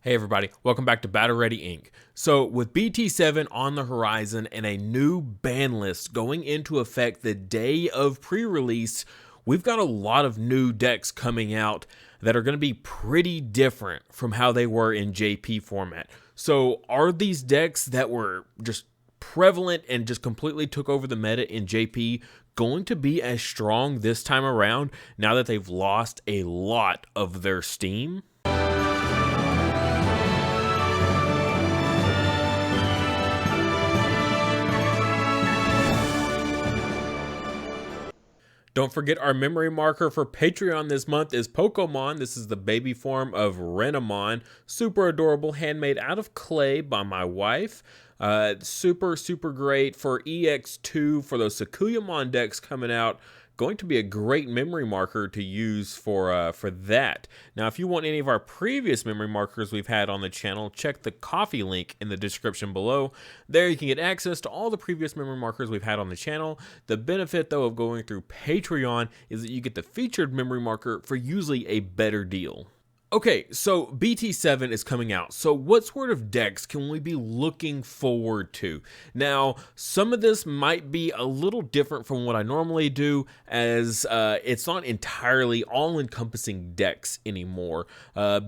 Hey everybody, welcome back to Battle Ready Inc. So with BT7 on the horizon and a new ban list going into effect the day of pre-release, we've got a lot of new decks coming out that are going to be pretty different from how they were in JP format. So are these decks that were just prevalent and just completely took over the meta in JP going to be as strong this time around now that they've lost a lot of their steam? Don't forget our memory marker for Patreon this month is Pokemon. This is the baby form of Renamon. Super adorable, handmade out of clay by my wife. Super great for EX2 for those Sakuyamon decks coming out. Going to be a great memory marker to use for that. Now, if you want any of our previous memory markers we've had on the channel, check the coffee link in the description below. There you can get access to all the previous memory markers we've had on the channel. The benefit, though, of going through Patreon is that you get the featured memory marker for usually a better deal. Okay, so BT7 is coming out. So what sort of decks can we be looking forward to? Now, some of this might be a little different from what I normally do, as it's not entirely all-encompassing decks anymore.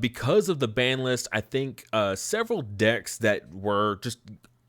Because of the ban list, I think several decks that were just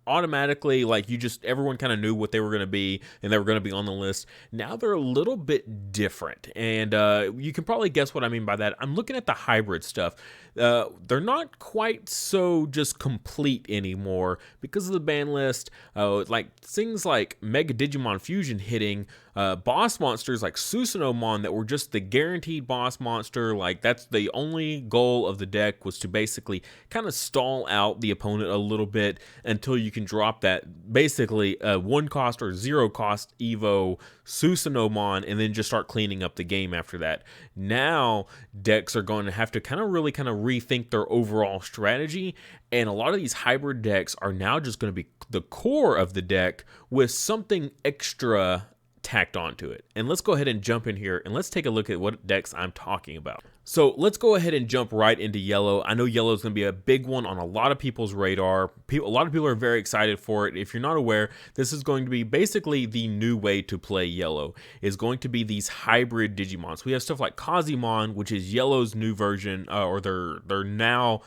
automatically, like, everyone kind of knew what they were going to be and they were going to be on the list. Now they're a little bit different, and you can probably guess what I mean by that. I'm looking at the hybrid stuff. They're not quite so just complete anymore because of the ban list. Like things like Mega Digimon Fusion hitting, boss monsters like Susanomon that were just the guaranteed boss monster. Like, that's the only goal of the deck, was to basically kind of stall out the opponent a little bit until you can drop that basically 1 cost or 0 cost Evo Susanomon and then just start cleaning up the game after that. Now decks are going to have to really rethink their overall strategy, and a lot of these hybrid decks are now just going to be the core of the deck with something extra tacked onto it. And let's go ahead and jump in here and let's take a look at what decks I'm talking about. So let's go ahead and jump right into yellow. I know yellow is going to be a big one on a lot of people's radar. A lot of people are very excited for it. If you're not aware, this is going to be basically the new way to play yellow. Is going to be these hybrid Digimons. We have stuff like Kazimon, which is yellow's new version, or they're now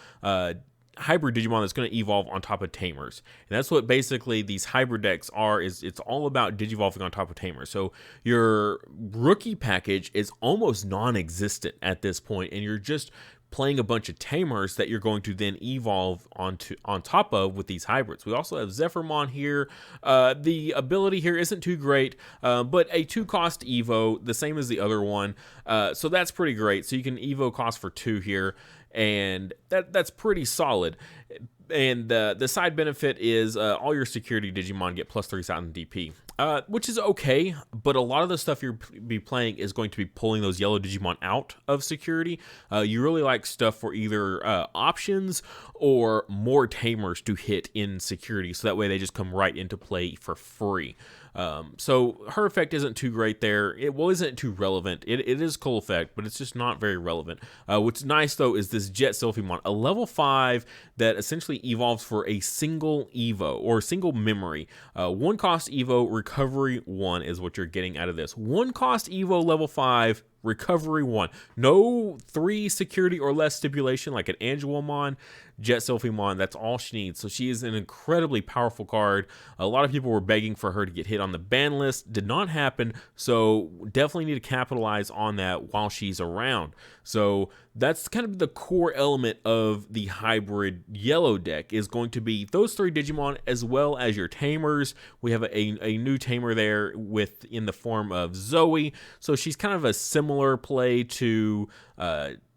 hybrid Digimon that's going to evolve on top of Tamers. And that's what basically these hybrid decks are, is it's all about Digivolving on top of Tamers. So your rookie package is almost non-existent at this point, and you're just playing a bunch of Tamers that you're going to then evolve on top of with these hybrids. We also have Zephyrmon here. The ability here isn't too great, but a 2-cost Evo, the same as the other one. So that's pretty great. So you can Evo cost for 2 here, and that's pretty solid. And the side benefit is all your security Digimon get plus 3,000 DP, which is okay, but a lot of the stuff you'll be playing is going to be pulling those yellow Digimon out of security. You really like stuff for either options or more Tamers to hit in security, so that way they just come right into play for free. So her effect isn't too great there. Isn't too relevant. It is cool effect, but it's just not very relevant. What's nice though is this Jet Sylphimon, a level 5 that essentially evolves for a single Evo or single memory. 1 cost Evo, recovery 1 is what you're getting out of this. 1 cost Evo level 5, recovery 1. No 3 security or less stipulation like an Angelomon. Jet Sylphimon, that's all she needs. So she is an incredibly powerful card. A lot of people were begging for her to get hit on the ban list. Did not happen, so definitely need to capitalize on that while she's around. So that's kind of the core element of the hybrid yellow deck, is going to be those 3 Digimon as well as your Tamers. We have a new Tamer there in the form of Zoe. So she's kind of a similar play to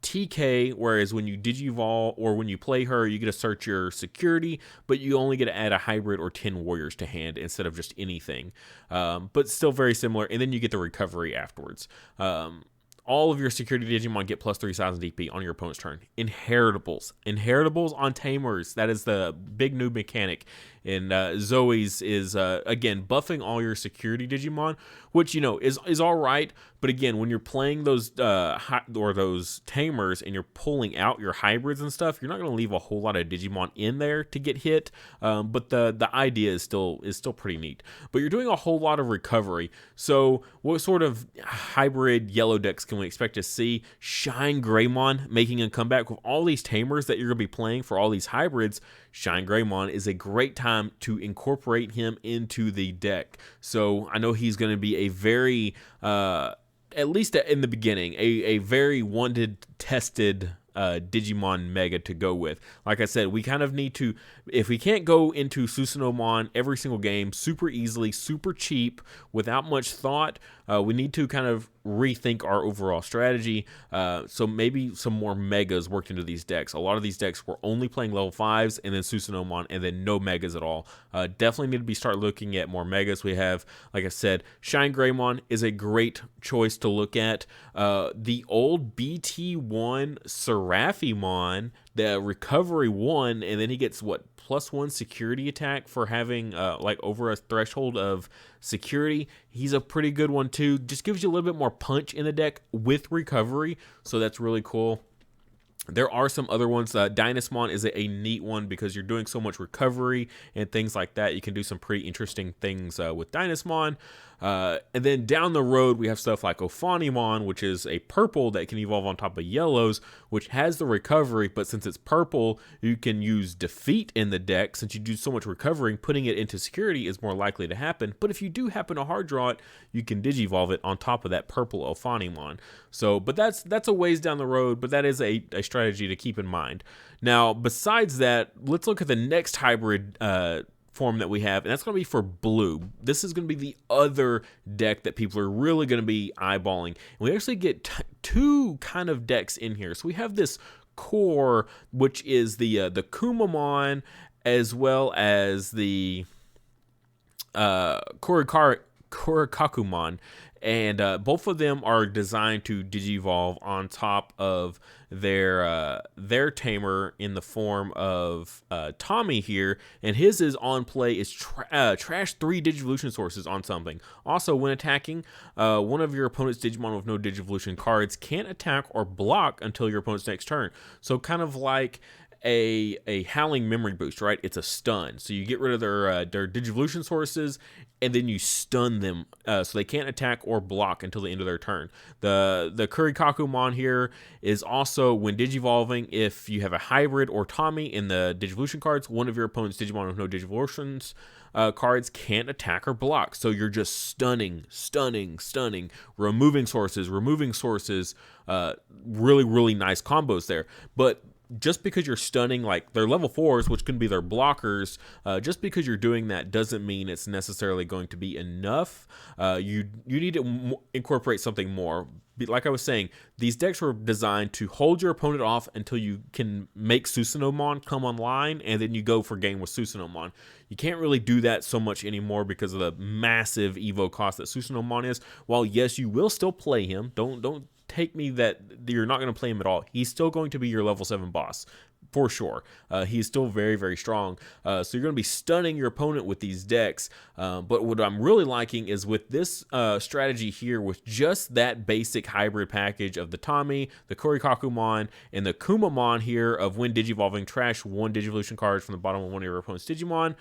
TK, whereas when you Digivolve or when you play her, you get to search your security, but you only get to add a hybrid or 10 warriors to hand instead of just anything. But still very similar, and then you get the recovery afterwards. All of your security Digimon get plus 3,000 DP on your opponent's turn. Inheritables on Tamers. That is the big new mechanic. and Zoe's is again buffing all your security Digimon, which is all right. But again, when you're playing those those tamers and you're pulling out your hybrids and stuff, you're not going to leave a whole lot of Digimon in there to get hit. But the idea is still pretty neat. But you're doing a whole lot of recovery. So what sort of hybrid yellow decks can we expect to see? Shine Greymon making a comeback with all these tamers that you're going to be playing for all these hybrids. Shine Greymon is a great time to incorporate him into the deck. So I know he's going to be a very at least in the beginning, a very wanted, tested Digimon Mega to go with. Like I said, we kind of need to, if we can't go into Susanomon every single game super easily, super cheap, without much thought, we need to kind of rethink our overall strategy. So maybe some more Megas worked into these decks. A lot of these decks were only playing level 5s and then Susanomon and then no Megas at all. Definitely need to start looking at more Megas. We have, like I said, Shine Greymon is a great choice to look at. The old BT1 Seraphimon, the recovery 1, and then he gets what, +1 security attack for having like over a threshold of security. He's a pretty good one too. Just gives you a little bit more punch in the deck with recovery, so that's really cool. There are some other ones. Dynasmon is a neat one because you're doing so much recovery and things like that. You can do some pretty interesting things with Dynasmon. And then down the road, we have stuff like Ophanimon, which is a purple that can evolve on top of yellows, which has the recovery, but since it's purple, you can use defeat in the deck. Since you do so much recovering, putting it into security is more likely to happen. But if you do happen to hard draw it, you can Digivolve it on top of that purple Ophanimon. So, but that's a ways down the road, but that is a strategy to keep in mind. Now, besides that, let's look at the next hybrid form that we have, and that's going to be for blue. This is going to be the other deck that people are really going to be eyeballing. And we actually get two kind of decks in here. So we have this core, which is the Kumamon, as well as the Korikakumon. And both of them are designed to Digivolve on top of their tamer in the form of Tommy here, and his is on play is trash 3 Digivolution sources on something. Also, when attacking, one of your opponent's Digimon with no Digivolution cards can't attack or block until your opponent's next turn. So kind of like a Howling Memory Boost, right? It's a stun. So you get rid of their Digivolution sources, and then you stun them so they can't attack or block until the end of their turn. The Kurikakumon here is also, when Digivolving, if you have a hybrid or Tommy in the Digivolution cards, one of your opponent's Digimon with no Digivolutions cards can't attack or block. So you're just stunning, removing sources, really, really nice combos there. But just because you're stunning, like their level 4s, which can be their blockers, just because you're doing that doesn't mean it's necessarily going to be enough. You need to incorporate something more. Like I was saying, these decks were designed to hold your opponent off until you can make Susanomon come online, and then you go for game with Susanomon. You can't really do that so much anymore because of the massive Evo cost that Susanomon is. While yes, you will still play him. Don't take me that you're not going to play him at all. He's still going to be your level 7 boss. For sure. He's still very, very strong. So you're going to be stunning your opponent with these decks. But what I'm really liking is with this strategy here, with just that basic hybrid package of the Tommy, the Korikakumon, and the Kumamon here of when Digivolving, trash 1 Digivolution card from the bottom of one of your opponent's Digimon.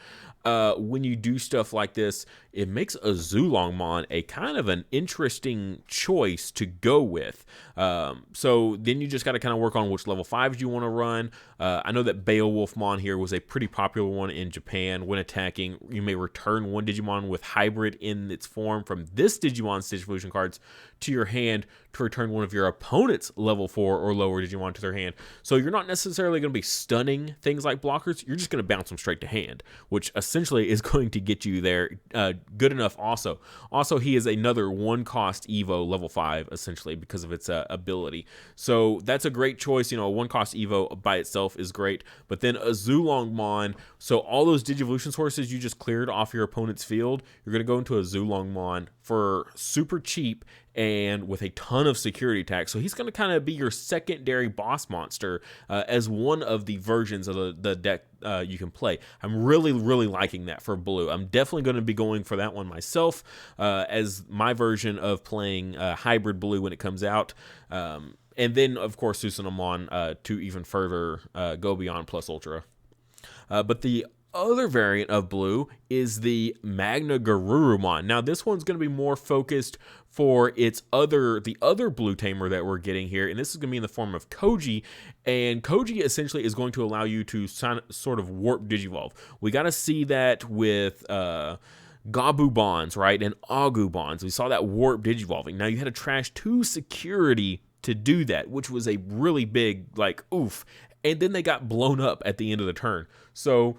When you do stuff like this, it makes a Zulongmon a kind of an interesting choice to go with. So then you just got to kind of work on which level 5s you want to run. I know that Beowulfmon here was a pretty popular one in Japan. When attacking, you may return 1 Digimon with hybrid in its form from this Digimon's Digivolution cards to your hand to return one of your opponent's level 4 or lower Digimon to their hand. So you're not necessarily going to be stunning things like blockers. You're just going to bounce them straight to hand, which essentially is going to get you there good enough also. Also, he is another 1-cost Evo level 5, essentially, because of its ability. So that's a great choice. You know, a 1-cost Evo by itself itself is great. But then a Zulongmon, so all those Digivolution sources you just cleared off your opponent's field, you're going to go into a Zulongmon for super cheap and with a ton of security attacks. So he's going to kind of be your secondary boss monster as one of the versions of the deck you can play. I'm really liking that for blue. I'm definitely going to be going for that one myself as my version of playing hybrid blue when it comes out. And then, of course, Susanamon to even further go beyond Plus Ultra. But the other variant of blue is the Magna Garurumon. Now, this one's going to be more focused for the other blue tamer that we're getting here, and this is going to be in the form of Koji, and Koji essentially is going to allow you to sort of warp Digivolve. We got to see that with Gabu Bonds, right, and Agu Bonds. We saw that warp Digivolving. Now, you had to trash 2 security to do that, which was a really big, like, oof, and then they got blown up at the end of the turn. So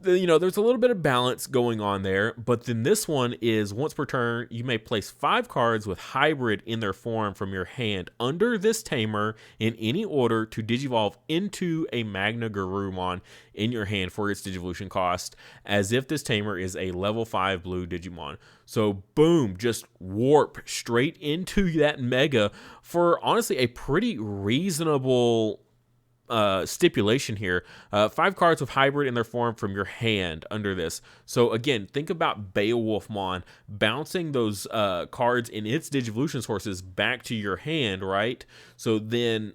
there's a little bit of balance going on there, but then this one is once per turn, you may place 5 cards with hybrid in their form from your hand under this tamer in any order to Digivolve into a Magna Garurumon in your hand for its Digivolution cost, as if this tamer is a level 5 blue Digimon. So boom, just warp straight into that Mega for honestly a pretty reasonable stipulation here. 5 cards with hybrid in their form from your hand under this. So again, think about Beowulfmon bouncing those cards in its Digivolution sources back to your hand, right? So then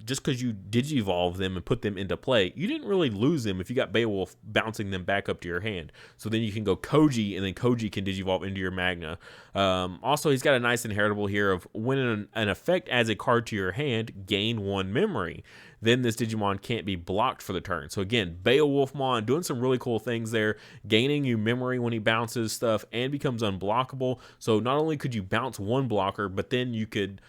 just because you Digivolve them and put them into play, you didn't really lose them if you got Beowulf bouncing them back up to your hand. So then you can go Koji, and then Koji can Digivolve into your Magna. Also, he's got a nice inheritable here of when an effect adds a card to your hand, gain 1 memory. Then this Digimon can't be blocked for the turn. So again, Beowulfmon doing some really cool things there, gaining you memory when he bounces stuff and becomes unblockable. So not only could you bounce 1 blocker, but then you could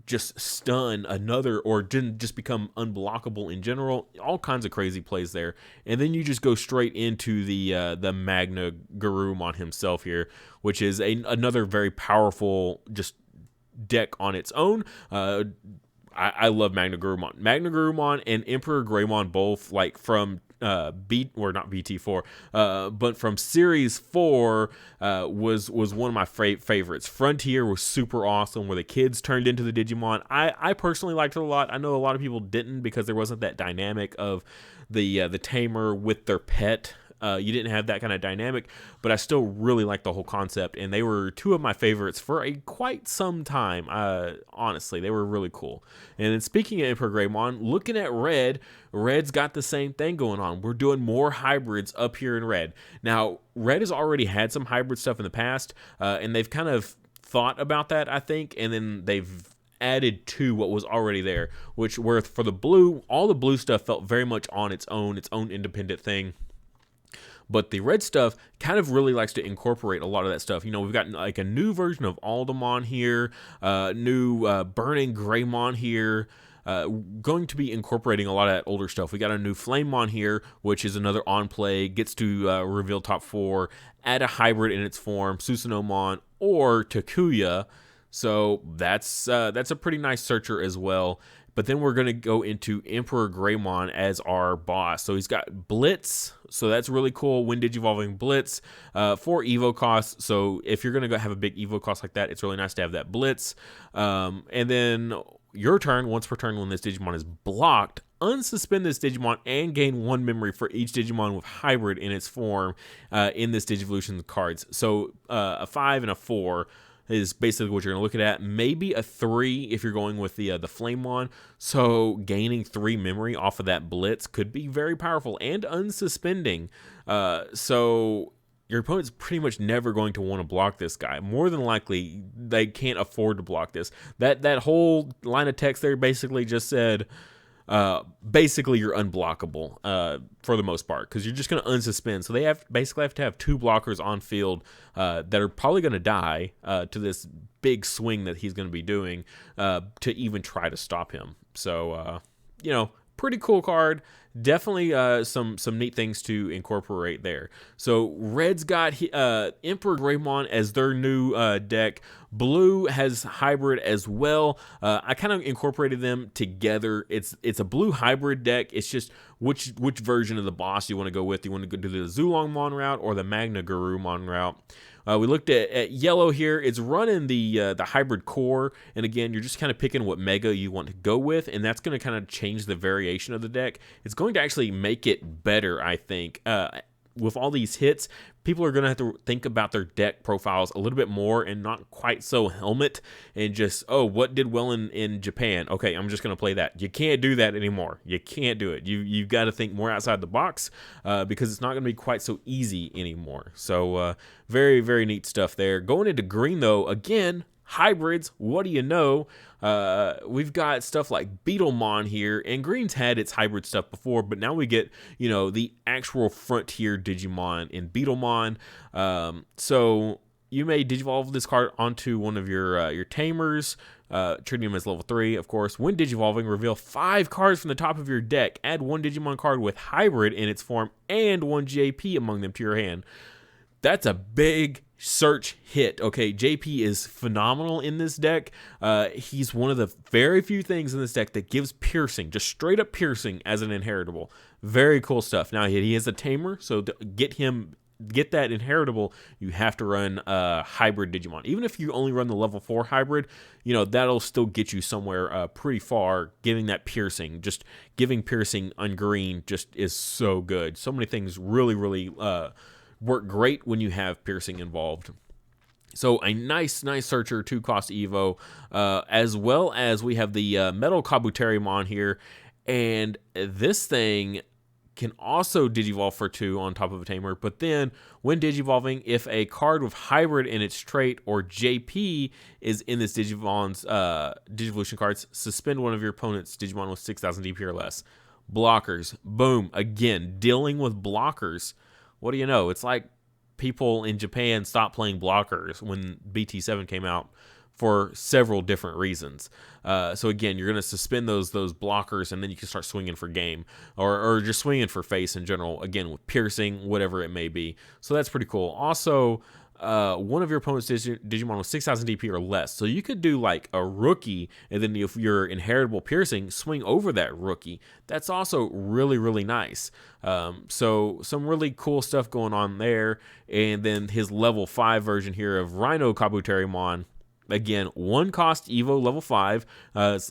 just stun another or just become unblockable in general. All kinds of crazy plays there. And then you just go straight into the Magna Garurumon himself here, which is another very powerful just deck on its own. I love Magna Garurumon. Magna Garurumon and Emperor Greymon both, like from not BT4, but from Series 4 was one of my favorites. Frontier was super awesome, where the kids turned into the Digimon. I personally liked it a lot. I know a lot of people didn't because there wasn't that dynamic of the tamer with their pet. You didn't have that kind of dynamic, but I still really like the whole concept, and they were 2 of my favorites for quite some time. Honestly, they were really cool. And then speaking of Emperor Greymon, looking at Red's got the same thing going on. We're doing more hybrids up here in Red. Now, Red has already had some hybrid stuff in the past, and they've kind of thought about that, I think, and then they've added to what was already there, which were for the blue, all the blue stuff felt very much on its own independent thing. But the red stuff kind of really likes to incorporate a lot of that stuff. We've got like a new version of Aldemon here, new Burning Greymon here, going to be incorporating a lot of that older stuff. We got a new Flamemon here, which is another on play, gets to reveal top 4, add a hybrid in its form, Susanomon or Takuya. So that's a pretty nice searcher as well. But then we're going to go into Emperor Greymon as our boss. So he's got Blitz. So that's really cool. When Digivolving Blitz for Evo costs. So if you're going to have a big Evo cost like that, it's really nice to have that Blitz. And then your turn, once per turn when this Digimon is blocked, unsuspend this Digimon and gain 1 memory for each Digimon with hybrid in its form in this Digivolution cards. So a 5 and a 4 is basically what you're going to look at. Maybe a 3 if you're going with the Flamemon. So gaining 3 memory off of that Blitz could be very powerful, and unsuspending. So your opponent's pretty much never going to want to block this guy. More than likely, they can't afford to block this. That whole line of text there basically just said, basically you're unblockable for the most part, because you're just going to unsuspend. So they basically have to have 2 blockers on field that are probably going to die to this big swing that he's going to be doing to even try to stop him. So pretty cool card. definitely some neat things to incorporate there. So red's got Emperor Greymon as their new deck. Blue has hybrid as well. I kind of incorporated them together. It's a blue hybrid deck. It's just which version of the boss you want to go with. You want to go do the Zulongmon route or the Magna Garurumon route. We looked at yellow here. It's running the hybrid core, and again, you're just kind of picking what mega you want to go with, and that's going to kind of change the variation of the deck. It's going to actually make it better, I think. With all these hits, people are going to have to think about their deck profiles a little bit more and not quite so helmet and just, oh, what did well in Japan? Okay, I'm just going to play that. You can't do that anymore. You can't do it. You've got to think more outside the box because it's not going to be quite so easy anymore. So very, very neat stuff there. Going into green, though, again, hybrids, what do you know? We've got stuff like Beetlemon here, and green's had its hybrid stuff before, but now we get, the actual frontier Digimon in Beetlemon. So you may digivolve this card onto one of your tamers, treating them as level 3, of course. When digivolving, reveal 5 cards from the top of your deck. Add 1 Digimon card with hybrid in its form and 1 JP among them to your hand. That's a big search hit. Okay, JP is phenomenal in this deck. He's one of the very few things in this deck that gives piercing, just straight up piercing as an inheritable. Very cool stuff. Now he is a tamer, so to get that inheritable, you have to run hybrid Digimon. Even if you only run the level 4 hybrid, that'll still get you somewhere pretty far. Giving that piercing, just giving piercing on green, just is so good. So many things really, really work great when you have piercing involved. So a nice searcher 2-cost Evo, as well as we have the Metal Kabuterimon here, and this thing can also digivolve for 2 on top of a tamer, but then when digivolving, if a card with hybrid in its trait or JP is in this Digivolve's Digivolution cards, suspend one of your opponent's Digimon with 6,000 DP or less. Blockers, boom, again, dealing with blockers. What do you know? It's like people in Japan stopped playing blockers when BT7 came out for several different reasons. So again, you're going to suspend those blockers, and then you can start swinging for game or just swinging for face in general. Again, with piercing, whatever it may be. So that's pretty cool. Also, one of your opponent's Digimon with 6,000 DP or less. So you could do like a rookie, and then if you're inheritable piercing, swing over that rookie. That's also really, really nice. So some really cool stuff going on there. And then his level 5 version here of Rhino Kabuterimon. Again, 1-cost Evo level 5.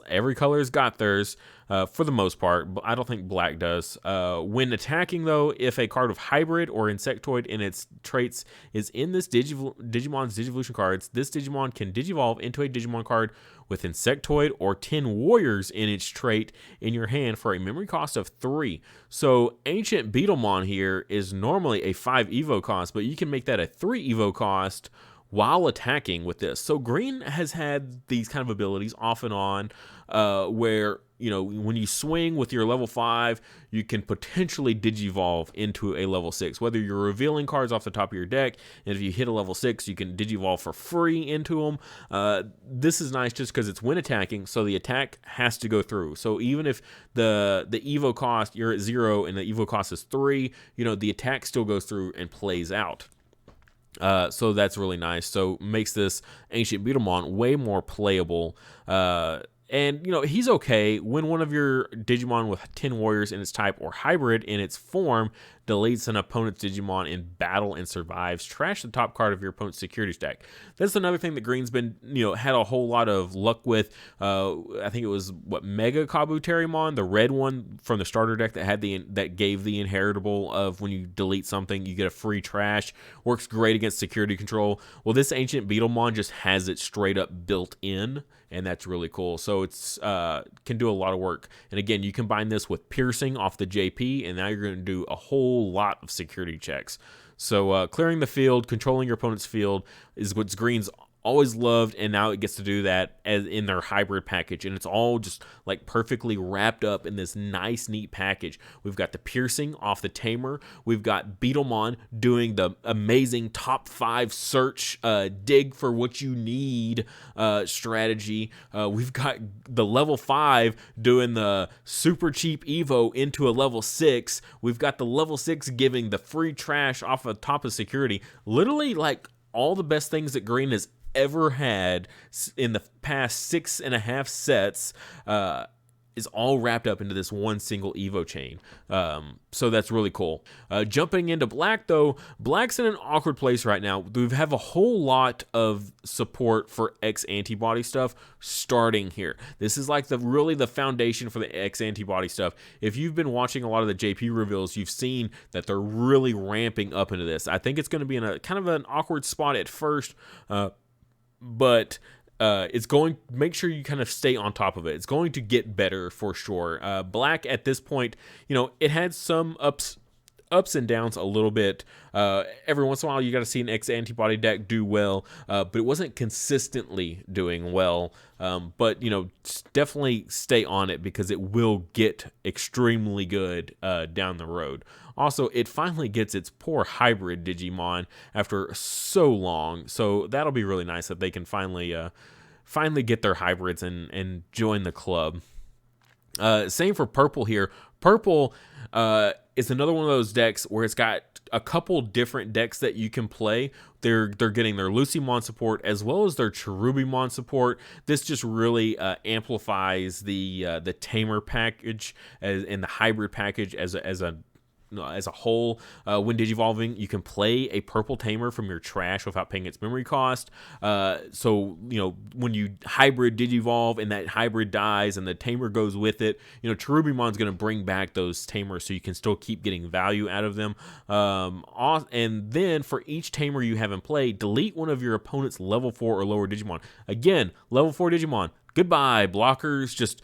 Every color's got theirs for the most part, but I don't think black does. When attacking, though, if a card of hybrid or insectoid in its traits is in this Digimon's Digivolution cards, this Digimon can digivolve into a Digimon card with insectoid or 10 warriors in its trait in your hand for a memory cost of 3. So Ancient Beetlemon here is normally a 5 Evo cost, but you can make that a 3 Evo cost while attacking with this. So green has had these kind of abilities off and on where, when you swing with your level 5, you can potentially digivolve into a level 6, whether you're revealing cards off the top of your deck, and if you hit a level 6, you can digivolve for free into them. This is nice just because it's when attacking, so the attack has to go through. So even if the Evo cost, you're at 0 and the Evo cost is 3, the attack still goes through and plays out. So that's really nice. So makes this Ancient Beetlemon way more playable. And, he's okay when one of your Digimon with 10 warriors in its type or hybrid in its form deletes an opponent's Digimon in battle and survives. Trash the top card of your opponent's security stack. That's another thing that green's been, had a whole lot of luck with. I think it was, Mega Kabuterimon, the red one from the starter deck that had that gave the inheritable of when you delete something, you get a free trash. Works great against security control. Well, this Ancient Beetlemon just has it straight up built in, and that's really cool. So it's can do a lot of work. And again, you combine this with piercing off the JP, and now you're going to do a whole lot of security checks. So clearing the field, controlling your opponent's field is what green's Always loved, and now it gets to do that as in their hybrid package, and it's all just like perfectly wrapped up in this nice, neat package. We've got the piercing off the tamer. We've got Beetlemon doing the amazing top 5 search, dig for what you need strategy. We've got the level 5 doing the super cheap Evo into a level 6. We've got the level 6 giving the free trash off the top of security. Literally, like, all the best things that Green has ever had in the past 6.5 sets is all wrapped up into this one single Evo chain. So that's really cool. Jumping into Black, though, Black's in an awkward place right now. We have a whole lot of support for X antibody stuff starting here. This is like really the foundation for the X antibody stuff. If you've been watching a lot of the JP reveals, you've seen that they're really ramping up into this. I think it's going to be in a kind of an awkward spot at first, but it's going, make sure you kind of stay on top of it. It's going to get better for sure. Black at this point, it had some ups and downs a little bit. Every once in a while, you got to see an X antibody deck do well, but it wasn't consistently doing well. But definitely stay on it because it will get extremely good down the road. Also, it finally gets its poor hybrid Digimon after so long, so that'll be really nice that they can finally get their hybrids and join the club. Same for Purple here. Purple is another one of those decks where it's got a couple different decks that you can play. They're getting their Lucymon support as well as their Cherubimon support. This just really amplifies the Tamer package and the hybrid package as a whole. When digivolving, you can play a purple tamer from your trash without paying its memory cost. So when you hybrid digivolve and that hybrid dies and the tamer goes with it, Cherubimon's going to bring back those tamers so you can still keep getting value out of them. And then for each tamer you have in play, delete one of your opponent's level 4 or lower Digimon. Again, level 4 Digimon. Goodbye, blockers. Just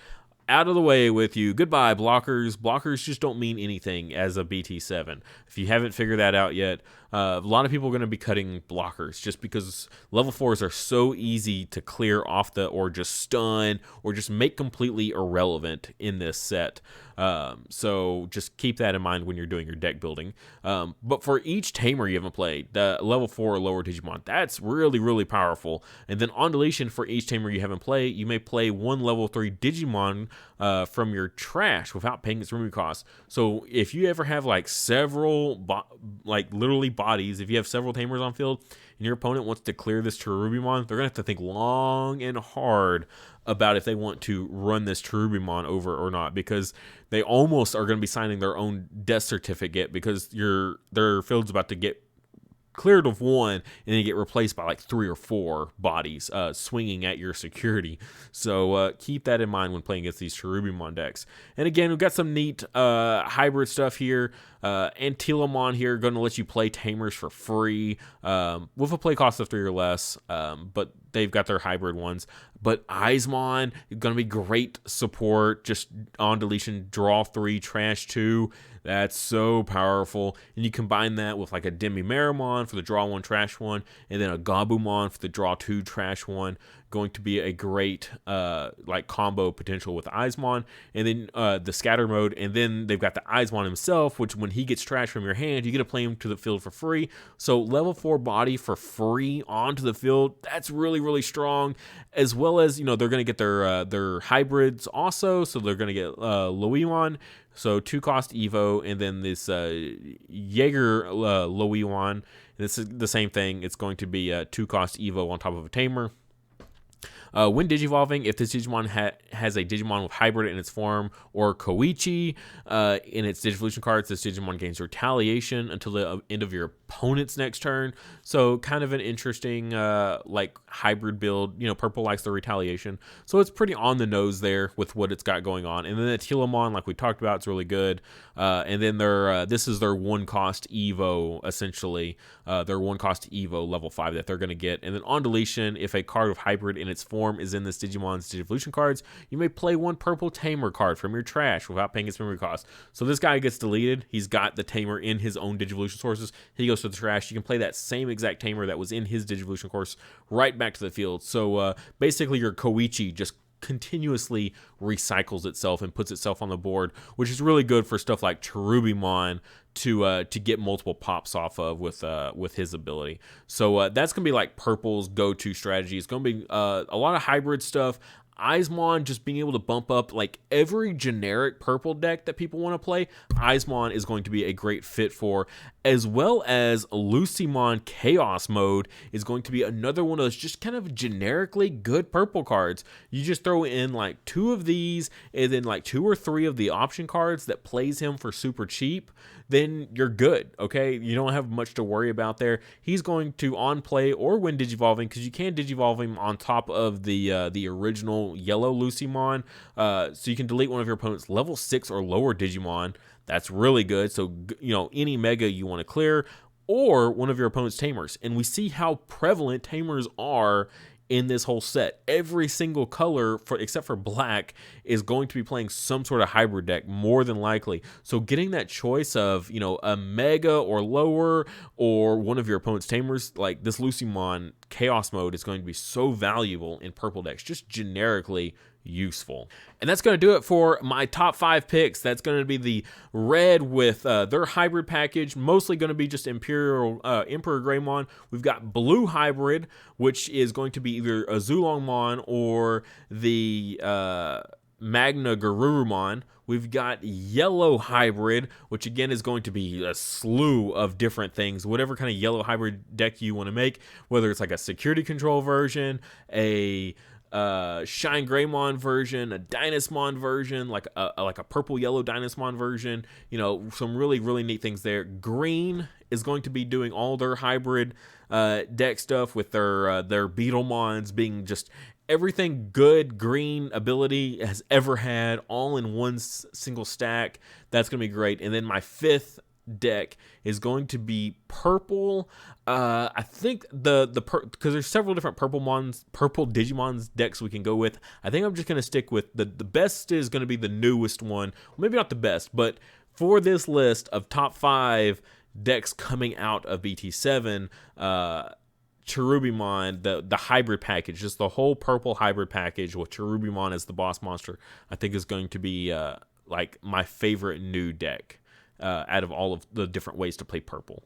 out of the way with you. Goodbye, blockers. Blockers just don't mean anything as a BT7. If you haven't figured that out yet, a lot of people are going to be cutting blockers just because level 4s are so easy to clear off or just stun or just make completely irrelevant in this set. So just keep that in mind when you're doing your deck building. But for each tamer you haven't played, the level 4 or lower Digimon, that's really, really powerful. And then on deletion, for each tamer you haven't played, you may play one level 3 Digimon from your trash without paying its memory cost. So if you ever have like several, literally bodies, if you have several tamers on field and your opponent wants to clear this Cherubimon, they're going to have to think long and hard about if they want to run this Cherubimon over or not, because they almost are going to be signing their own death certificate because their field's about to get cleared of one and then you get replaced by like 3 or 4 bodies swinging at your security. So keep that in mind when playing against these Cherubimon decks. And again, we've got some neat hybrid stuff here. Antilamon here, going to let you play tamers for free with a play cost of 3 or less, but they've got their hybrid ones. But Eismon is going to be great support. Just on deletion, draw 3, trash 2. That's so powerful. And you combine that with like a Demi-Meramon for the draw 1, trash 1, and then a Gabumon for the draw 2, trash 1. Going to be a great combo potential with Eismon. And then the scatter mode, and then they've got the Eismon himself, which when he gets trash from your hand, you get to play him to the field for free. So level 4 body for free onto the field, that's really, really strong. As well as, they're going to get their hybrids also. So they're going to get Loemon, so 2 cost Evo, and then this Jaeger Loemon. This is the same thing. It's going to be 2 cost Evo on top of a tamer. When digivolving, if this Digimon has a Digimon with hybrid in its form or Koichi in its Digivolution cards, this Digimon gains retaliation until the end of your opponent's next turn. So kind of an interesting hybrid build. Purple likes the retaliation, so it's pretty on the nose there with what it's got going on. And then the Telamon, like we talked about, it's really good. And then this is their 1 cost Evo, essentially. Their 1 cost Evo level 5 that they're going to get. And then on deletion, if a card with hybrid in its form is in this Digimon's Digivolution cards, you may play 1 purple tamer card from your trash without paying its memory cost. So this guy gets deleted. He's got the tamer in his own Digivolution sources. He goes goes to the trash. You can play that same exact tamer that was in his Digivolution course right back to the field. So basically your Koichi just continuously recycles itself and puts itself on the board, which is really good for stuff like Cherubimon to get multiple pops off of with his ability. So that's gonna be like Purple's go-to strategy. It's gonna be a lot of hybrid stuff. Eismon just being able to bump up like every generic purple deck that people want to play, Eismon is going to be a great fit for, as well as Lucimon Chaos Mode is going to be another one of those just kind of generically good purple cards. You just throw in like 2 of these and then like 2 or 3 of the option cards that plays him for super cheap, then you're good, okay? You don't have much to worry about there. He's going to on play or when digivolving, because you can digivolve him on top of the original yellow Lucimon, so you can delete one of your opponent's level 6 or lower Digimon. That's really good. So, you know, any mega you want to clear, or one of your opponent's tamers. And we see how prevalent tamers are in this whole set. Every single color, except for black, is going to be playing some sort of hybrid deck, more than likely. So getting that choice of, you know, a mega or lower, or one of your opponent's tamers, like this Lucimon Chaos Mode, is going to be so valuable in purple decks, just generically useful. And that's going to do it for my top 5 picks. That's going to be the red with their hybrid package, mostly going to be just Emperor Greymon. We've got blue hybrid, which is going to be either a Zulongmon or the Magna Garurumon. We've got yellow hybrid, which again is going to be a slew of different things, whatever kind of yellow hybrid deck you want to make, whether it's like a security control version, a Shine Greymon version, a Dynasmon version, like a purple yellow Dynasmon version. You know, some really neat things there. Green is going to be doing all their hybrid deck stuff with their Beetlemons being just everything good green ability has ever had, all in one single stack. That's gonna be great. And then my 5th deck is going to be purple. I think because there's several different purple Digimons decks we can go with. I think I'm just gonna stick with the best is gonna be the newest one. Maybe not the best, but for this list of top 5 decks coming out of BT7, Cherubimon, the hybrid package, just the whole purple hybrid package with Cherubimon as the boss monster, I think is going to be like my favorite new deck out of all of the different ways to play purple.